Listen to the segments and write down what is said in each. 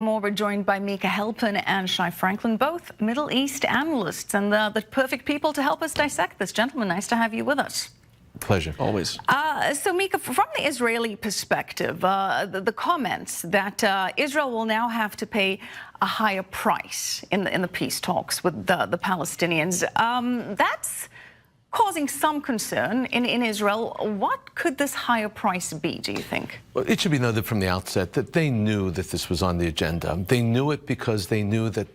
More, we're joined by Micah Halpern and Shai, both Middle East analysts, and the perfect people to help us dissect this. Gentlemen, nice to have you with us. Pleasure. Always. So, Micah, from the Israeli perspective, the comments that Israel will now have to pay a higher price in the peace talks with the Palestinians, that's causing some concern in Israel. What could this higher price be, do you think? Well, it should be noted from the outset that they knew that this was on the agenda. They knew it because they knew that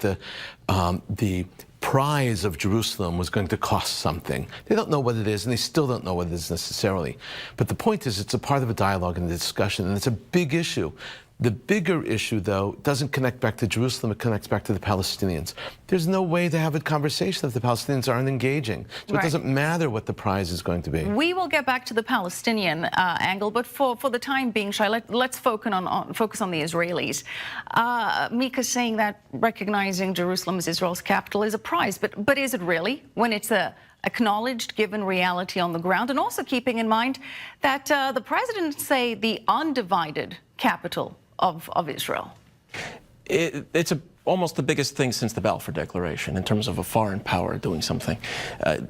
the prize of Jerusalem was going to cost something. They don't know what it is, and they still don't know what it is necessarily. But the point is, it's a part of a dialogue and a discussion, and it's a big issue. The bigger issue, though, doesn't connect back to Jerusalem, it connects back to the Palestinians. There's no way to have a conversation if the Palestinians aren't engaging. So It doesn't matter what the prize is going to be. We will get back to the Palestinian angle, but for the time being, Shai, let's focus on the Israelis. Micah saying that recognizing Jerusalem as Israel's capital is a prize, but is it really, when it's a acknowledged, given reality on the ground, and also keeping in mind that the president say the undivided capital of Israel? It's almost the biggest thing since the Balfour Declaration in terms of a foreign power doing something.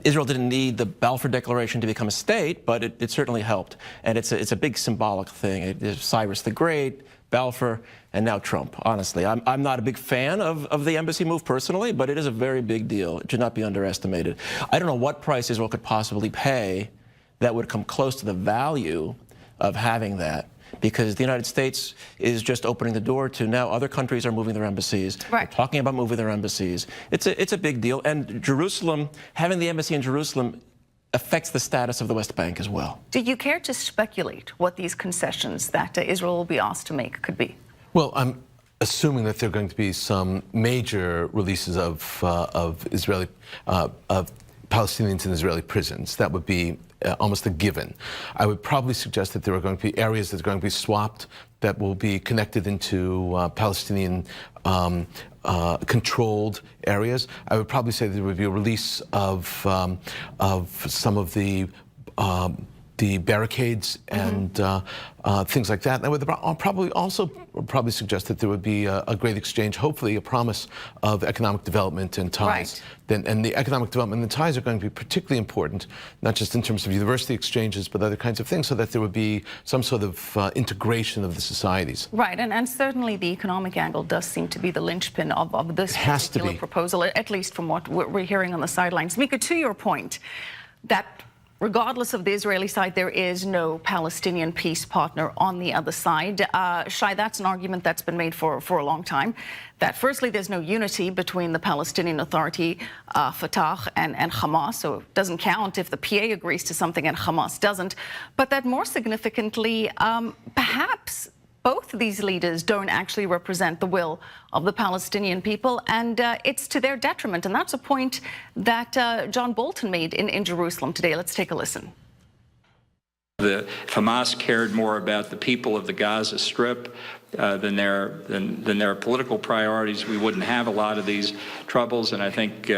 Israel didn't need the Balfour Declaration to become a state, but it certainly helped. And it's a big symbolic thing. It is Cyrus the Great, Balfour, and now Trump. Honestly, I'm not a big fan of the embassy move personally, but it is a very big deal. It should not be underestimated. I don't know what price Israel could possibly pay that would come close to the value of having that, because the United States is just opening the door to now other countries are moving their embassies. Right. They're talking about moving their embassies. It's a big deal. And Jerusalem, having the embassy in Jerusalem affects the status of the West Bank as well. Do you care to speculate what these concessions that Israel will be asked to make could be? Well, I'm assuming that there are going to be some major releases of Palestinians in Israeli prisons. That would be almost a given. I would probably suggest that there are going to be areas that are going to be swapped that will be connected into Palestinian controlled areas. I would probably say there would be a release of some of the barricades and things like that. I'll probably suggest that there would be a great exchange, hopefully a promise of economic development and ties. Right. And the economic development and the ties are going to be particularly important, not just in terms of university exchanges, but other kinds of things, so that there would be some sort of integration of the societies. Right, and certainly the economic angle does seem to be the linchpin of this particular proposal, at least from what we're hearing on the sidelines. Micah, to your point, that regardless of the Israeli side, there is no Palestinian peace partner on the other side. Shai, that's an argument that's been made for a long time, that firstly, there's no unity between the Palestinian Authority, Fatah, and Hamas, so it doesn't count if the PA agrees to something and Hamas doesn't. But that more significantly, perhaps both of these leaders don't actually represent the will of the Palestinian people, and it's to their detriment. And that's a point that John Bolton made in Jerusalem today. Let's take a listen. If Hamas cared more about the people of the Gaza Strip than their political priorities, we wouldn't have a lot of these troubles. And I think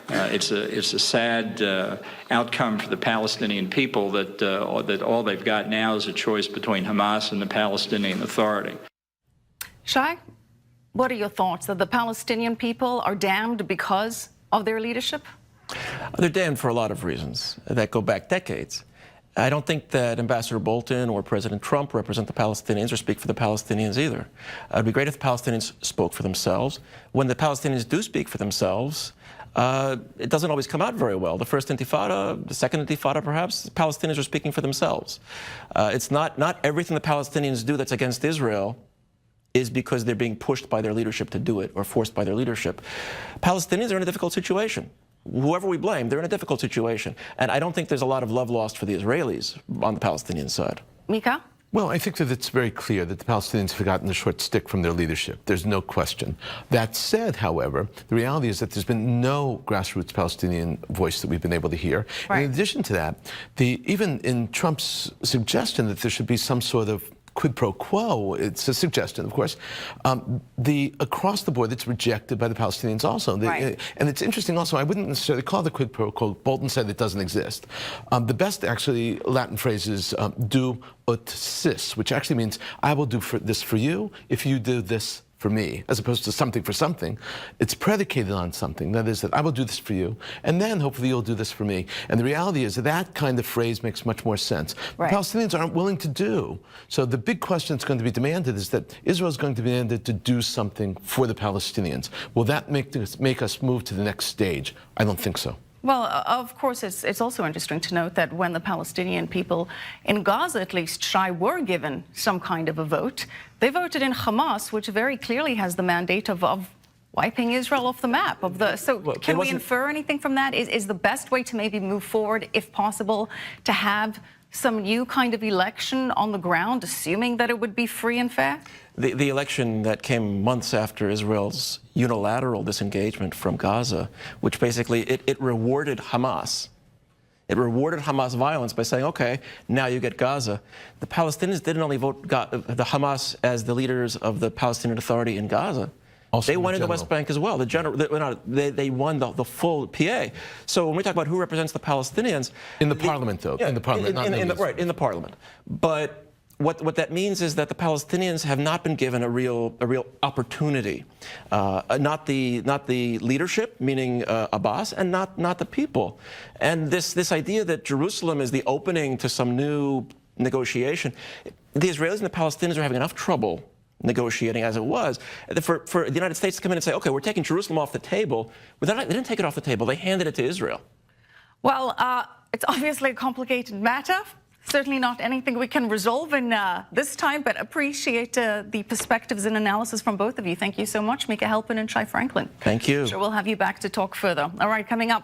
it's a sad outcome for the Palestinian people that all they've got now is a choice between Hamas and the Palestinian Authority. Shai, what are your thoughts? That the Palestinian people are damned because of their leadership? They're damned for a lot of reasons that go back decades. I don't think that Ambassador Bolton or President Trump represent the Palestinians or speak for the Palestinians either. It would be great if the Palestinians spoke for themselves. When the Palestinians do speak for themselves, it doesn't always come out very well. The first Intifada, the second Intifada perhaps, the Palestinians are speaking for themselves. It's not everything the Palestinians do that's against Israel is because they're being pushed by their leadership to do it or forced by their leadership. Palestinians are in a difficult situation. Whoever we blame, they're in a difficult situation. And I don't think there's a lot of love lost for the Israelis on the Palestinian side. Micah? Well, I think that it's very clear that the Palestinians have gotten the short stick from their leadership. There's no question. That said, however, the reality is that there's been no grassroots Palestinian voice that we've been able to hear. Right. In addition to that, even in Trump's suggestion that there should be some sort of quid pro quo, it's a suggestion, of course, across the board, it's rejected by the Palestinians also. Right. And it's interesting also, I wouldn't necessarily call it the quid pro quo. Bolton said it doesn't exist. The best, actually, Latin phrase is do ut sis, which actually means I will do this for you if you do this for me, as opposed to something for something. It's predicated on something. That is that I will do this for you, and then hopefully you'll do this for me. And the reality is that that kind of phrase makes much more sense. Right. The Palestinians aren't willing to do. So the big question that's going to be demanded is that Israel is going to be demanded to do something for the Palestinians. Will that make us move to the next stage? I don't think so. Well, of course, it's also interesting to note that when the Palestinian people in Gaza, at least, Shai, were given some kind of a vote, they voted in Hamas, which very clearly has the mandate of wiping Israel off the map. So can we infer anything from that? Is the best way to maybe move forward, if possible, to have some new kind of election on the ground, assuming that it would be free and fair? The election that came months after Israel's unilateral disengagement from Gaza, which basically it rewarded Hamas. It rewarded Hamas violence by saying, okay, now you get Gaza. The Palestinians didn't only vote the Hamas as the leaders of the Palestinian Authority in Gaza. Also they won in the West Bank as well. They won the full PA. So when we talk about who represents the Palestinians... In the parliament, though. Yeah, in the parliament, right, in the parliament. But what that means is that the Palestinians have not been given a real opportunity. Not the leadership, meaning Abbas, and not the people. And this idea that Jerusalem is the opening to some new negotiation, the Israelis and the Palestinians are having enough trouble negotiating as it was, for the United States to come in and say, okay, we're taking Jerusalem off the table. But they didn't take it off the table. They handed it to Israel. Well, it's obviously a complicated matter. Certainly not anything we can resolve in this time, but appreciate the perspectives and analysis from both of you. Thank you so much, Micah Halpern and Shai Franklin. Thank you. Sure, we'll have you back to talk further. All right, coming up.